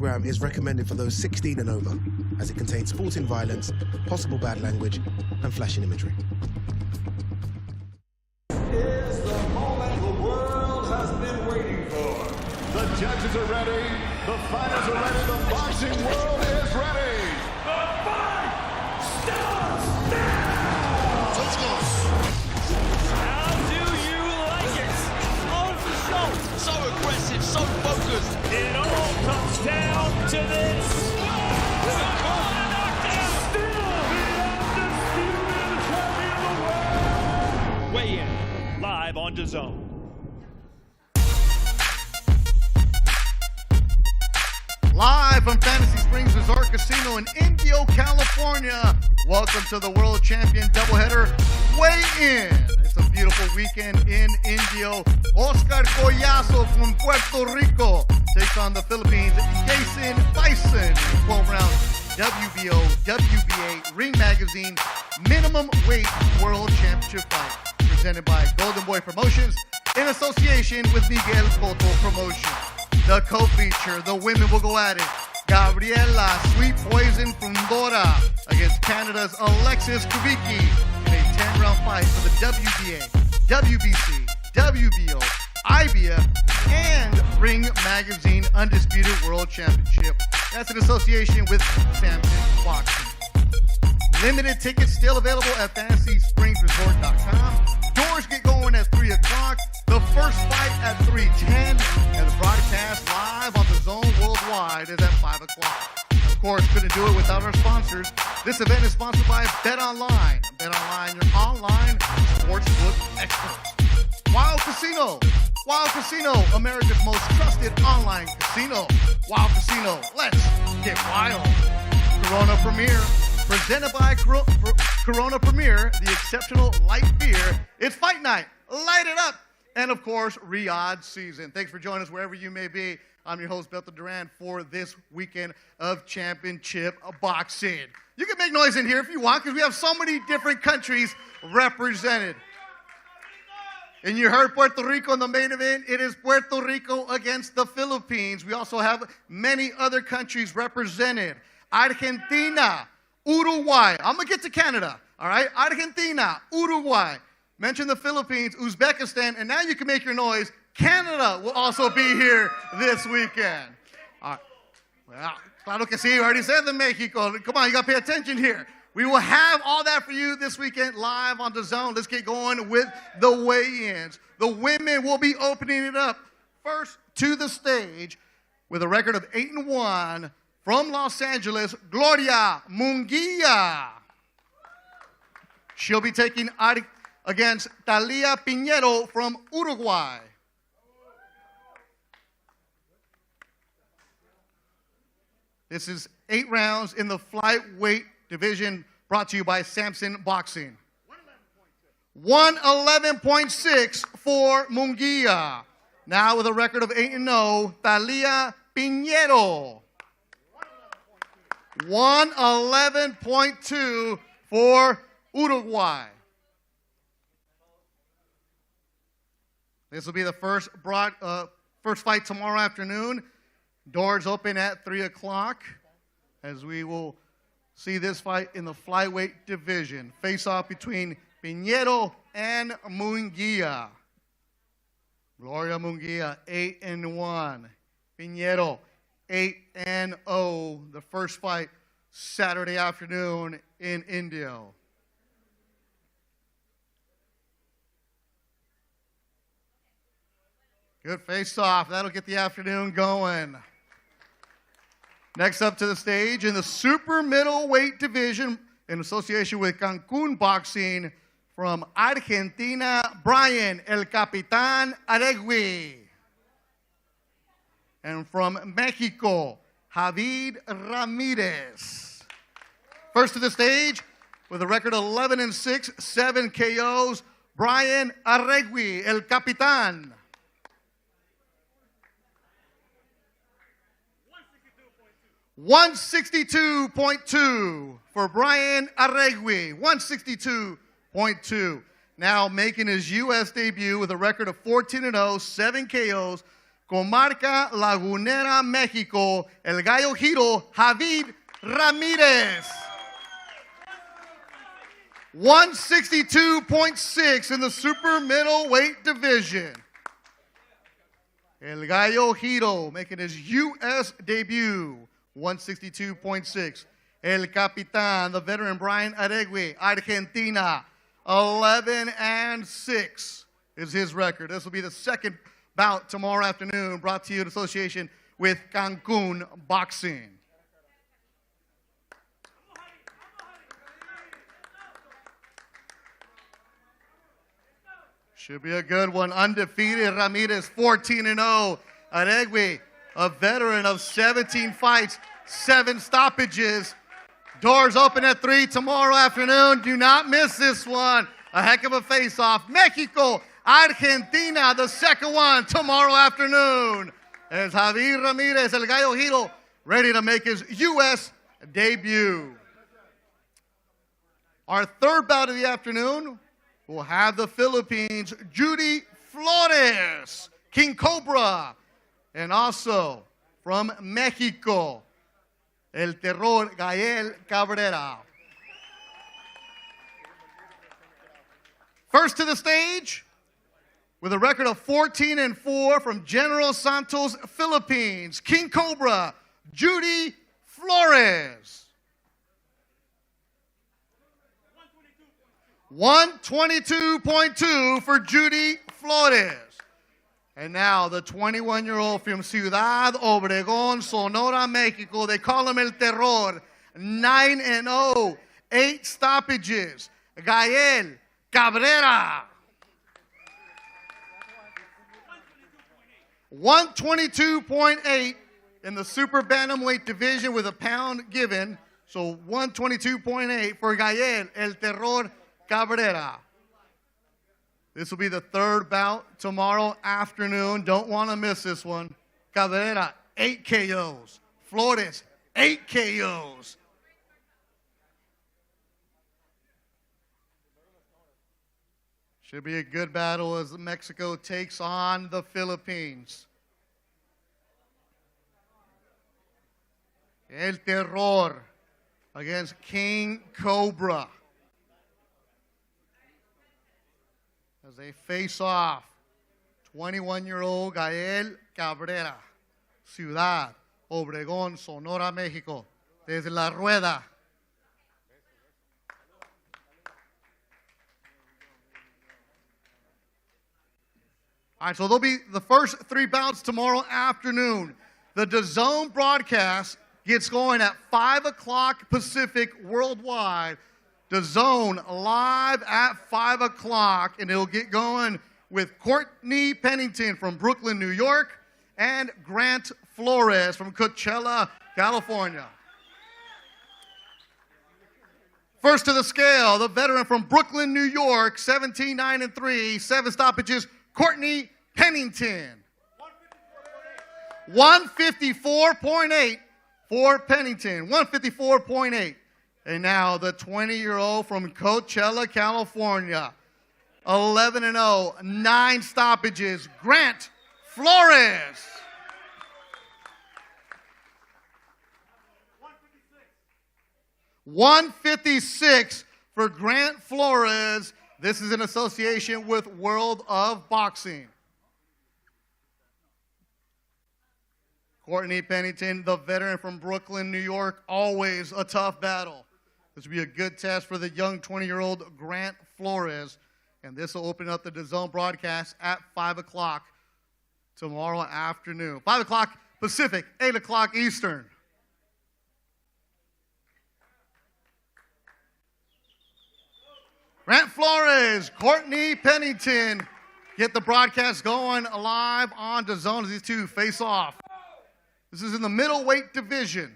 program is recommended for those 16 and over, as it contains sporting violence, possible bad language, and flashing imagery. Is the moment the world has been waiting for. The judges are ready, the fighters are ready, the boxing world is ready. The fight starts now! Let's go. How do you like it? On the show. So aggressive, so focused. It all comes down to this. Knockdown. Still the undisputed champion of the world. Weigh in, live on DAZN. Live from Fantasy Springs Resort Casino in Indio, California. Welcome to the World Champion Doubleheader Weigh-In. It's a beautiful weekend in Indio. Oscar Collazo from Puerto Rico takes on the Philippines. Jayson Vayson, 12-round WBO, WBA, Ring Magazine, minimum weight World Championship fight. Presented by Golden Boy Promotions in association with Miguel Cotto Promotions. The co-feature, the women will go at it. Gabriela Sweet Poison from Dora against Canada's Alexis Kubicki in a 10-round fight for the WBA, WBC, WBO, IBF, and Ring Magazine Undisputed World Championship. That's in association with Samson Boxing. Limited tickets still available at FantasySpringsResort.com. Doors get going at 3 o'clock. The first fight at 3:10. And the broadcast live on DAZN worldwide is at 5 o'clock. Of course, couldn't do it without our sponsors. This event is sponsored by BetOnline. BetOnline, your online sportsbook experts. Wild Casino. Wild Casino, America's most trusted online casino. Wild Casino, let's get wild. Corona Premier. Presented by Corona Premier, the exceptional light beer. It's fight night. Light it up. And, of course, Riyadh season. Thanks for joining us wherever you may be. I'm your host, Beto Duran, for this weekend of championship boxing. You can make noise in here if you want, because we have so many different countries represented. And you heard Puerto Rico in the main event. It is Puerto Rico against the Philippines. We also have many other countries represented. Argentina, Uruguay. I'm going to get to Canada, all right? Argentina, Uruguay. Mention the Philippines, Uzbekistan, and now you can make your noise. Canada will also be here this weekend. All right. Well, claro que sí. I already said the Mexico. Come on, you got to pay attention here. We will have all that for you this weekend live on DAZN. Let's get going with the weigh-ins. The women will be opening it up first to the stage with a record of 8-1 from Los Angeles, Gloria Munguia. She'll be taking against Talia Piñero from Uruguay. This is 8 rounds in the flyweight division, brought to you by Samson Boxing. 111.6 for Munguia. Now with a record of 8-0, Talia Piñero. 111.2 for Uruguay. This will be the first fight tomorrow afternoon. Doors open at 3 o'clock as we will see this fight in the flyweight division. Face-off between Piñero and Munguia. Gloria Munguia, 8-1. Piñero, 8-0. The first fight Saturday afternoon in Indio. Good face-off. That'll get the afternoon going. Next up to the stage in the super middleweight division in association with Cancun Boxing from Argentina, Brian El Capitán Aregui. And from Mexico, Javid Ramirez. First to the stage with a record of 11-6, 7 KOs, Brian Aregui, El Capitán. 162.2 for Brian Aregui. 162.2. Now making his U.S. debut with a record of 14-0, 7 KOs, Comarca Lagunera, Mexico, el Gallo Giro, Javid Ramirez. 162.6 in the super middleweight division. El Gallo Giro making his U.S. debut, 162.6. El Capitán, the veteran Brian Aregui, Argentina, 11-6 is his record. This will be the second bout tomorrow afternoon, brought to you in association with Cancun Boxing. Should be a good one. Undefeated Ramirez, 14-0. Aregui, a veteran of 17 fights, 7 stoppages. Doors open at 3 tomorrow afternoon. Do not miss this one. A heck of a face-off. Mexico, Argentina, the second one tomorrow afternoon. As Javier Ramirez, El Gallo Giro, ready to make his U.S. debut. Our third bout of the afternoon will have the Philippines, Judy Flores, King Cobra, and also from Mexico, El Terror, Gael Cabrera. First to the stage, with a record of 14-4 from General Santos, Philippines, King Cobra, Judy Flores. 122.2 for Judy Flores. And now the 21-year-old from Ciudad Obregón, Sonora, Mexico. They call him El Terror. 9-0, 8 stoppages. Gael Cabrera. 122.8 in the super bantamweight division with a pound given. So 122.8 for Gael El Terror Cabrera. This will be the third bout tomorrow afternoon. Don't want to miss this one. Cabrera, 8 KOs. Flores, 8 KOs. Should be a good battle as Mexico takes on the Philippines. El Terror against King Cobra. As they face off, 21-year-old Gael Cabrera, Ciudad Obregón, Sonora, México, desde La Rueda. All right, so there'll be the first 3 bouts tomorrow afternoon. The DAZN broadcast gets going at 5 o'clock Pacific worldwide. DAZN live at 5 o'clock, and it'll get going with Courtney Pennington from Brooklyn, New York, and Grant Flores from Coachella, California. First to the scale, the veteran from Brooklyn, New York, 17-9-3, 7 stoppages, Courtney Pennington. 154.8 for Pennington, 154.8. And now the 20-year-old from Coachella, California, 11-0, 9 stoppages, Grant Flores. 156 for Grant Flores. This is in association with World of Boxing. Courtney Pennington, the veteran from Brooklyn, New York, always a tough battle. This will be a good test for the young 20-year-old Grant Flores. And this will open up the DAZN broadcast at 5 o'clock tomorrow afternoon. 5 o'clock Pacific, 8 o'clock Eastern. Grant Flores, Courtney Pennington get the broadcast going live on DAZN as these two face off. This is in the middleweight division.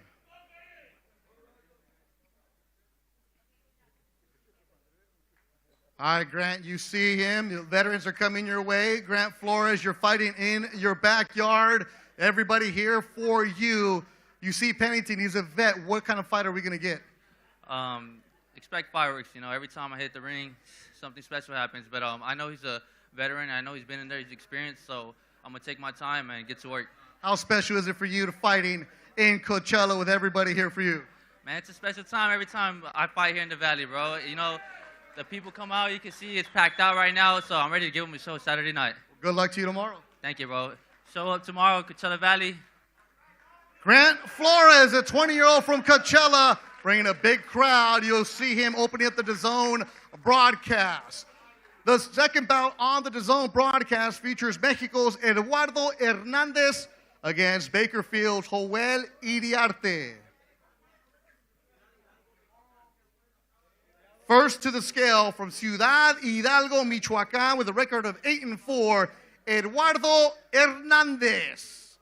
All right, Grant, you see him. The veterans are coming your way. Grant Flores, you're fighting in your backyard. Everybody here for you. You see Pennington, he's a vet. What kind of fight are we going to get? Expect fireworks. You know, every time I hit the ring, something special happens. But I know he's a veteran. I know he's been in there. He's experienced. So I'm going to take my time and get to work. How special is it for you to fighting in Coachella with everybody here for you? Man, it's a special time every time I fight here in the Valley, bro. You know, the people come out. You can see it's packed out right now, so I'm ready to give them a show Saturday night. Good luck to you tomorrow. Thank you, bro. Show up tomorrow, Coachella Valley. Grant Flores, a 20-year-old from Coachella, bringing a big crowd. You'll see him opening up the DAZN broadcast. The second bout on the DAZN broadcast features Mexico's Eduardo Hernandez against Bakersfield's Joel Iriarte. First to the scale from Ciudad Hidalgo, Michoacán, with a record of 8-4, Eduardo Hernandez.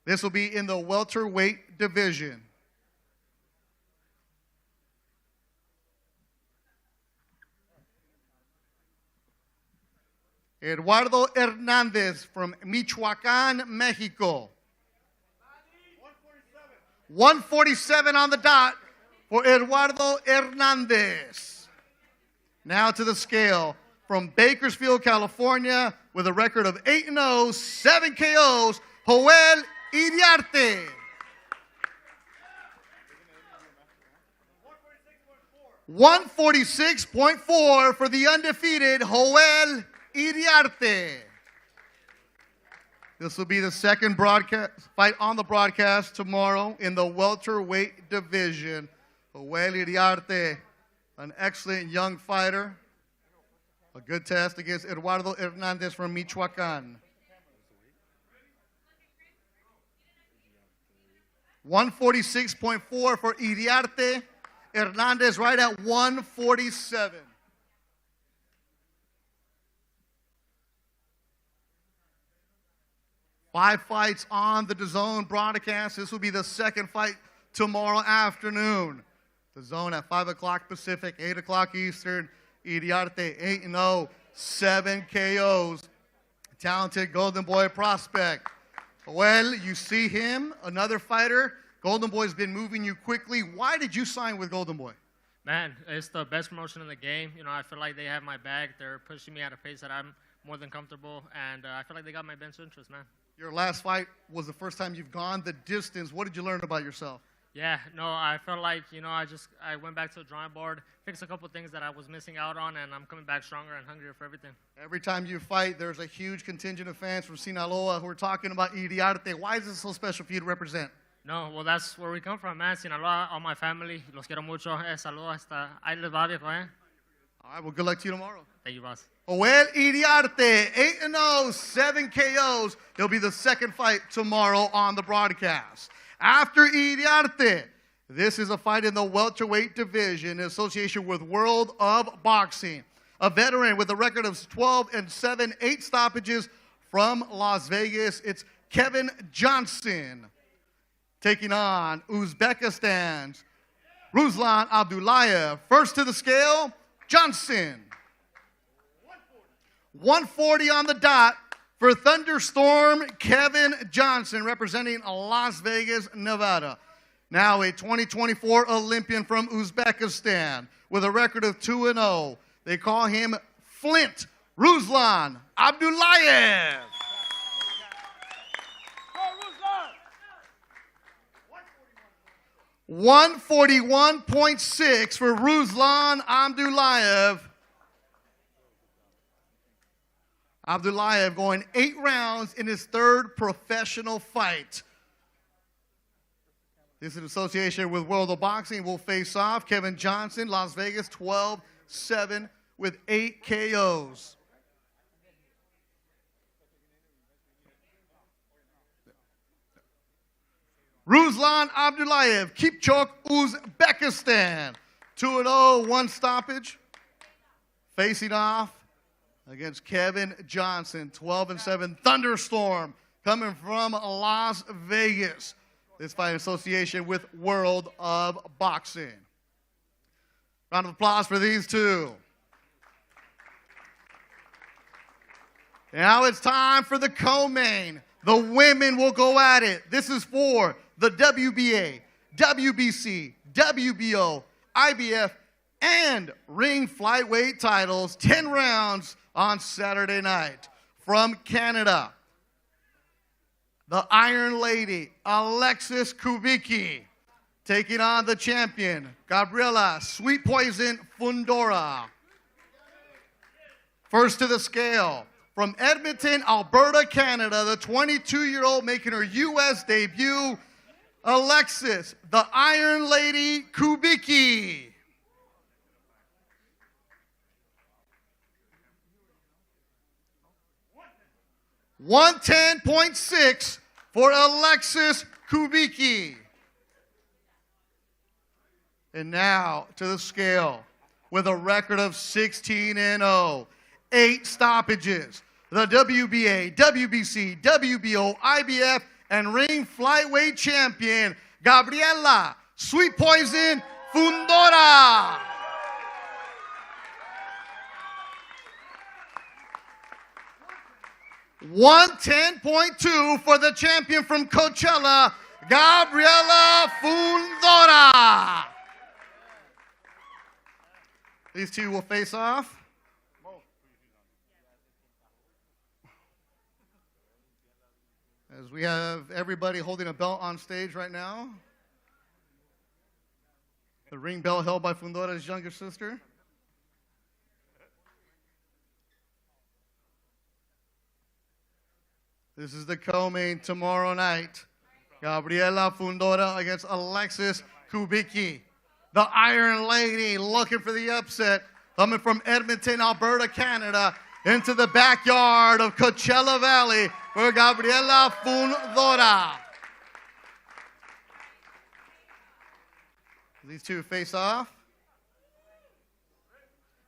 This will be in the welterweight division. Eduardo Hernandez from Michoacán, Mexico. 147 on the dot for Eduardo Hernandez. Now to the scale from Bakersfield, California, with a record of 8-0, 7 KOs, Joel Iriarte. 146.4 for the undefeated Joel Iriarte. This will be the second broadcast fight on the broadcast tomorrow in the welterweight division. Joel Iriarte, an excellent young fighter. A good test against Eduardo Hernandez from Michoacán. 146.4 for Iriarte. Hernandez right at 147. Five fights on the DAZN broadcast. This will be the second fight tomorrow afternoon. DAZN at 5 o'clock Pacific, 8 o'clock Eastern. Iriarte 8-0, 7 KOs. Talented Golden Boy prospect. Well, you see him, another fighter. Golden Boy's been moving you quickly. Why did you sign with Golden Boy? Man, it's the best promotion in the game. You know, I feel like they have my back. They're pushing me at a pace that I'm more than comfortable, and I feel like they got my best interest, man. Your last fight was the first time you've gone the distance. What did you learn about yourself? Yeah, no, I felt like, you know, I went back to the drawing board, fixed a couple things that I was missing out on, and I'm coming back stronger and hungrier for everything. Every time you fight, there's a huge contingent of fans from Sinaloa who are talking about Iriarte. Why is this so special for you to represent? No, well, that's where we come from, man. Sinaloa, all my family, los quiero mucho. Saludos hasta ahí les va, viejo, eh? All right, well, good luck to you tomorrow. Thank you, boss. Joel Iriarte, 8-0, 7 KOs. He'll be the second fight tomorrow on the broadcast. After Iriarte, this is a fight in the welterweight division in association with World of Boxing. A veteran with a record of 12-7, 8 stoppages from Las Vegas. It's Kevin Johnson taking on Uzbekistan's Ruslan Abdullayev. First to the scale, Johnson. 140 on the dot for Thunderstorm Kevin Johnson, representing Las Vegas, Nevada. Now a 2024 Olympian from Uzbekistan with a record of 2-0. They call him Flint Ruslan Abdullayev. 141.6 for Ruslan Abdullayev. Abdullayev going 8 rounds in his third professional fight. This is in association with World of Boxing. Will face off Kevin Johnson, Las Vegas, 12-7 with 8 KOs. Ruslan Abdullayev, Kipchok, Uzbekistan. 2-0, 1 stoppage. Facing off against Kevin Johnson, 12-7. Thunderstorm coming from Las Vegas. This fight in association with World of Boxing. Round of applause for these two. Now it's time for the co-main. The women will go at it. This is for the WBA, WBC, WBO, IBF, and ring flyweight titles. 10 rounds on Saturday night. from Canada, the Iron Lady, Alexis Kubicki, taking on the champion, Gabriela Sweet Poison Fundora. First to the scale, from Edmonton, Alberta, Canada, the 22-year-old making her U.S. debut, Alexis, the Iron Lady Kubicki. $110.6 for Alexis Kubicki. And now to the scale with a record of 16-0, 8 stoppages. The WBA, WBC, WBO, IBF, and ring flyweight champion, Gabriela Sweet Poison Fundora. $110.2 for the champion from Coachella, Gabriela Fundora. These two will face off. As we have everybody holding a belt on stage right now. The ring belt held by Fundora's younger sister. This is the co-main tomorrow night. Gabriela Fundora against Alexis Kubicki. The Iron Lady looking for the upset. Coming from Edmonton, Alberta, Canada, into the backyard of Coachella Valley for Gabriela Fundora. These two face off.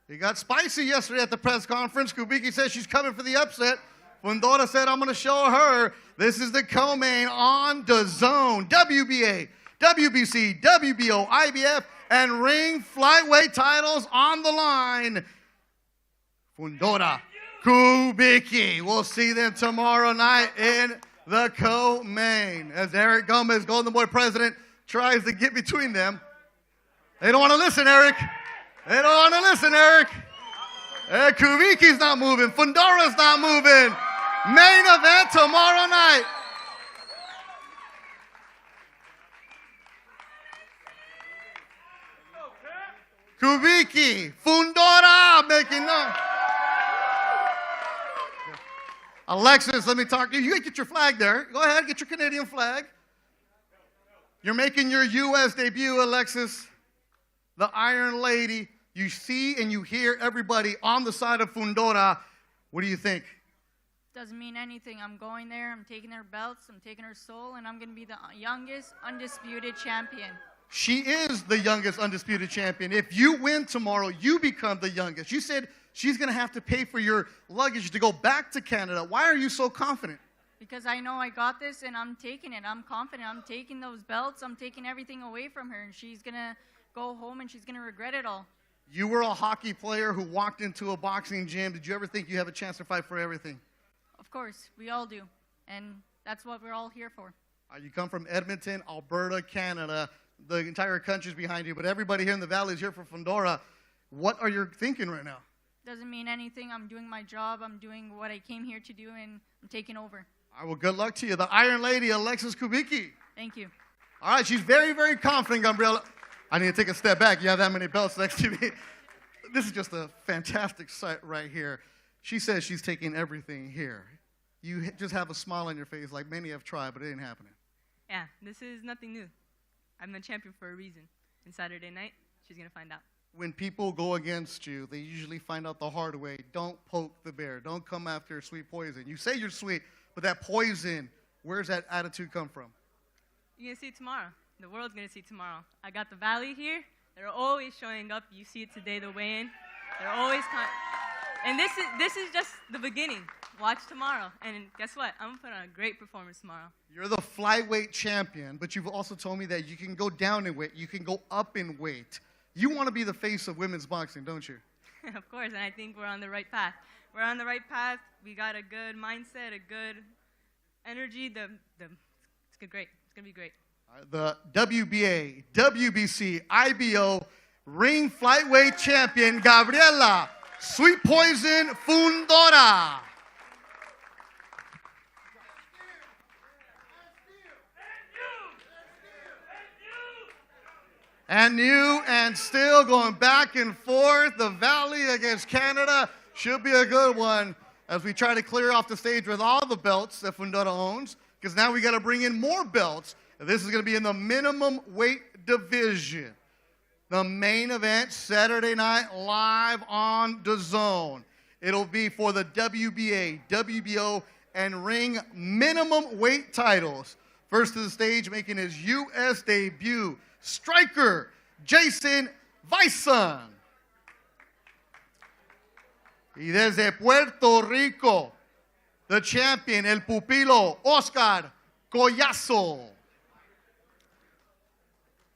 It got spicy yesterday at the press conference. Kubicki says she's coming for the upset. Fundora said, I'm going to show her. This is the co-main on DAZN, WBA, WBC, WBO, IBF, and ring flyweight titles on the line. Fundora, Kubicki. We'll see them tomorrow night in the co-main. As Eric Gomez, Golden Boy president, tries to get between them. They don't want to listen, Eric. They don't want to listen, Eric. Kubicki's not moving. Fundora's not moving. Main event tomorrow night. Kubicki, Fundora making noise. Alexis, let me talk to you. You can get your flag there. Go ahead, get your Canadian flag. You're making your U.S. debut, Alexis. The Iron Lady. You see and you hear everybody on the side of Fundora. What do you think? Doesn't mean anything. I'm going there. I'm taking her belts. I'm taking her soul. And I'm going to be the youngest undisputed champion. She is the youngest undisputed champion. If you win tomorrow, you become the youngest. You said she's going to have to pay for your luggage to go back to Canada. Why are you so confident? Because I know I got this and I'm taking it. I'm confident. I'm taking those belts. I'm taking everything away from her. And she's going to go home and she's going to regret it all. You were a hockey player who walked into a boxing gym. Did you ever think you have a chance to fight for everything? Of course. We all do. And that's what we're all here for. You come from Edmonton, Alberta, Canada. The entire country's behind you, but everybody here in the valley is here for Fundora. What are you thinking right now? Doesn't mean anything. I'm doing my job. I'm doing what I came here to do, and I'm taking over. All right, well, good luck to you. The Iron Lady, Alexis Kubicki. Thank you. All right, she's very, very confident, Gabriela. I need to take a step back. You have that many belts next to me. This is just a fantastic sight right here. She says she's taking everything here. You just have a smile on your face like many have tried, but it ain't happening. Yeah, this is nothing new. I'm the champion for a reason. And Saturday night, she's going to find out. When people go against you, they usually find out the hard way. Don't poke the bear. Don't come after Sweet Poison. You say you're sweet, but that poison, where's that attitude come from? You're going to see it tomorrow. The world's going to see it tomorrow. I got the Valley here. They're always showing up. You see it today, the weigh-in. They're always and this is just the beginning. Watch tomorrow. And guess what? I'm going to put on a great performance tomorrow. You're the flyweight champion, but you've also told me that you can go down in weight. You can go up in weight. You want to be the face of women's boxing, don't you? Of course, and I think we're on the right path. We're on the right path. We got a good mindset, a good energy. It's great. It's going to be great. The WBA, WBC, IBO ring flyweight champion, Gabriela Sweet Poison Fundora. And new and still going back and forth. The Valley against Canada should be a good one as we try to clear off the stage with all the belts that Fundora owns, because now we got to bring in more belts. This is going to be in the minimum weight division. The main event, Saturday night, live on DAZN. It'll be for the WBA, WBO, and ring minimum weight titles. First to the stage, making his U.S. debut, striker Jayson Vayson. Y desde Puerto Rico, the champion, el pupilo, Oscar Collazo.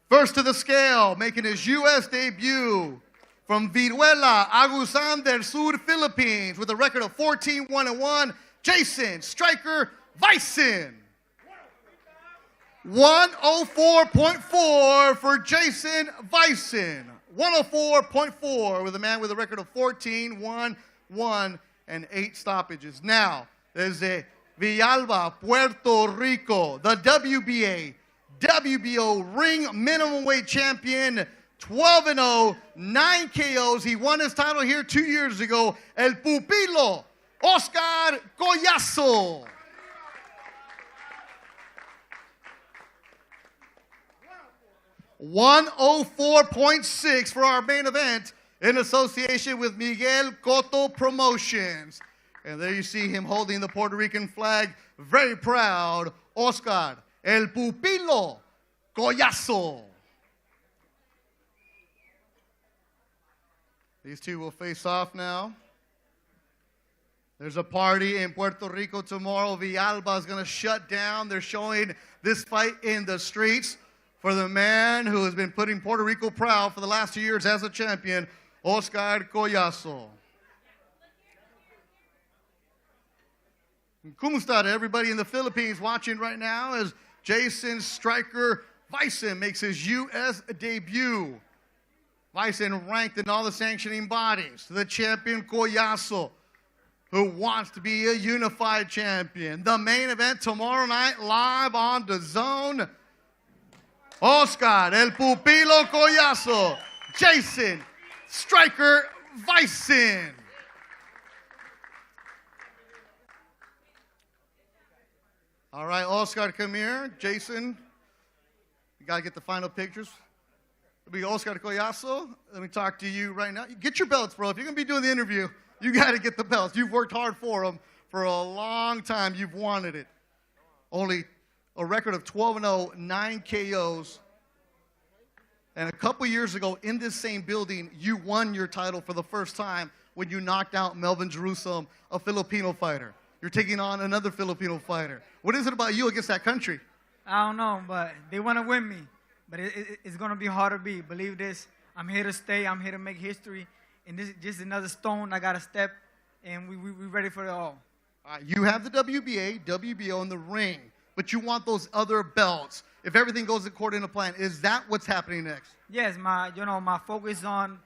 First to the scale, making his U.S. debut from Viruela, Agusan del Sur, Philippines, with a record of 14-1-1, Jayson Striker Vayson. 104.4 for Jayson Vayson. 104.4 with a man with a record of 14-1-1 and 8 stoppages. Now, desde Villalba, Puerto Rico, the WBA, WBO ring minimum weight champion, 12-0, 9 KOs. He won his title here 2 years ago. El pupilo, Oscar Collazo. $104.6 for our main event in association with Miguel Cotto Promotions. And there you see him holding the Puerto Rican flag. Very proud, Oscar, el pupilo, Collazo. These two will face off now. There's a party in Puerto Rico tomorrow. Villalba is going to shut down. They're showing this fight in the streets for the man who has been putting Puerto Rico proud for the last 2 years as a champion, Oscar Collazo. ¿Cómo está everybody in the Philippines watching right now as Jayson Striker Vayson makes his U.S. debut. Vayson ranked in all the sanctioning bodies. The champion Collazo, who wants to be a unified champion. The main event tomorrow night live on DAZN. Oscar, el pupilo Collazo, Jayson Striker Vayson. All right, Oscar, come here. Jayson, you got to get the final pictures. It'll be Oscar Collazo. Let me talk to you right now. Get your belts, bro. If you're going to be doing the interview, you got to get the belts. You've worked hard for them for a long time. You've wanted it. Only a record of 12-0, 9 KOs. And a couple years ago, in this same building, you won your title for the first time when you knocked out Melvin Jerusalem, a Filipino fighter. You're taking on another Filipino fighter. What is it about you against that country? I don't know, but they want to win me. But it's going to be hard to beat. Believe this. I'm here to stay. I'm here to make history. And this is just another stone I got to step. And we're ready for it all. All right, you have the WBA, WBO in the ring. But you want those other belts. If everything goes according to plan, is that what's happening next? Yes, my focus on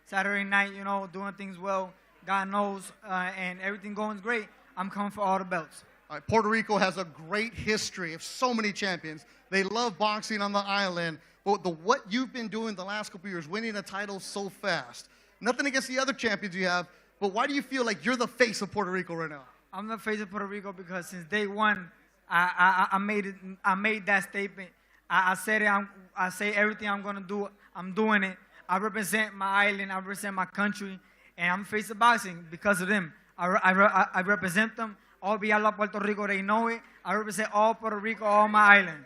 Saturday night, doing things well. God knows, and everything going great. I'm coming for all the belts. All right, Puerto Rico has a great history of so many champions. They love boxing on the island. But what you've been doing the last couple of years, winning a title so fast. Nothing against the other champions you have, but why do you feel like you're the face of Puerto Rico right now? I'm the face of Puerto Rico because since day one, I made it. I made that statement. I said it. I say everything I'm gonna do. I'm doing it. I represent my island. I represent my country, and I'm face of boxing because of them. I represent them. All Villalba, Puerto Rico, they know it. I represent all Puerto Rico, all my island.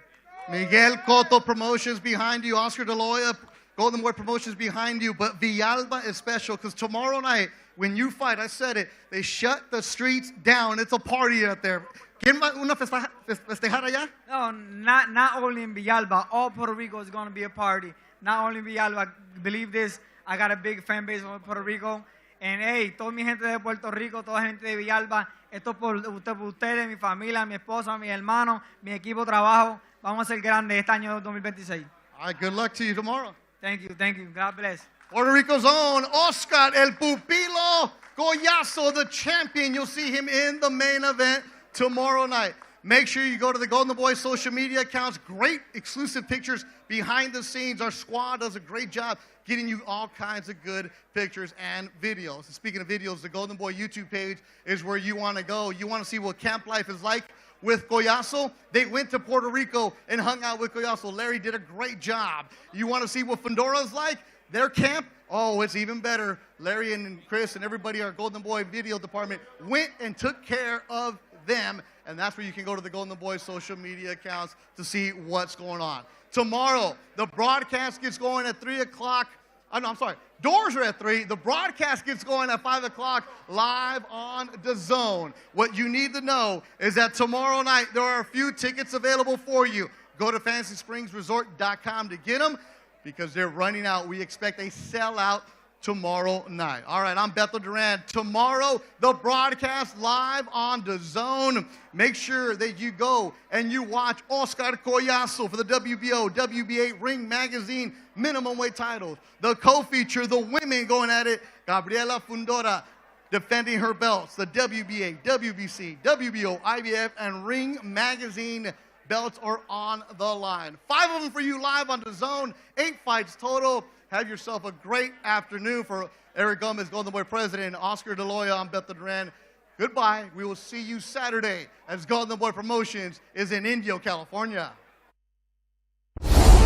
Miguel Cotto Promotions behind you. Oscar De La Hoya, Golden Boy Promotions behind you. But Villalba is special because tomorrow night, when you fight, I said it, they shut the streets down. It's a party out there. ¿Quién va una festejar allá? No, not only in Villalba. All Puerto Rico is going to be a party. Not only Villalba. Believe this, I got a big fan base in Puerto Rico. And hey, toda mi gente de Puerto Rico, toda la gente de Villalba, esto es por ustedes, mi familia, mi esposa, mi hermano, mi equipo de trabajo. Vamos a ser grandes este año 2026. All right, good luck to you tomorrow. Thank you. God bless. Puerto Rico's own Oscar El Pupilo Collazo, the champion. You'll see him in the main event tomorrow night. Make sure you go to the Golden Boy social media accounts. Great exclusive pictures behind the scenes. Our squad does a great job getting you all kinds of good pictures and videos. And speaking of videos, the Golden Boy YouTube page is where you want to go. You want to see what camp life is like with Collazo. They went to Puerto Rico and hung out with Collazo. Larry did a great job. You want to see what Fundora's like? Their camp? Oh, it's even better. Larry and Chris and everybody, our Golden Boy video department, went and took care of them. And that's where you can go to the Golden Boy social media accounts to see what's going on. Tomorrow, the broadcast gets going at 3 o'clock. No, I'm sorry. Doors are at 3. The broadcast gets going at 5 o'clock live on DAZN. What you need to know is that tomorrow night, there are a few tickets available for you. Go to FantasySpringsResort.com to get them because they're running out. We expect a sellout tomorrow night. All right, I'm Beto Duran. Tomorrow, the broadcast live on DAZN. Make sure that you go and you watch Oscar Collazo for the WBO, WBA Ring Magazine minimum weight titles. The co-feature, the women going at it, Gabriela Fundora defending her belts, the WBA, WBC, WBO, IBF, and Ring Magazine belts are on the line. 5 of them for you live on DAZN, 8 fights total. Have yourself a great afternoon. For Eric Gomez, Golden Boy President, Oscar De La Hoya, I'm Beto Duran. Goodbye. We will see you Saturday as Golden Boy Promotions is in Indio, California.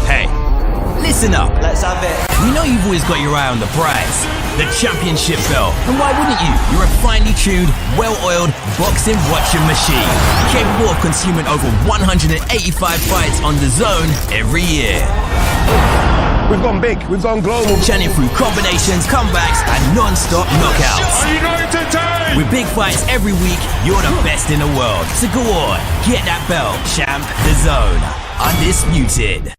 Hey, listen up. Let's have it. We know you've always got your eye on the prize, the championship belt. And why wouldn't you? You're a finely tuned, well-oiled boxing watching machine, capable of consuming over 185 fights on DAZN every year. We've gone big, we've gone global. Churning through combinations, comebacks, and non-stop knockouts. Are you going to take? With big fights every week, you're the best in the world. So go on, get that belt, champ. DAZN, undisputed.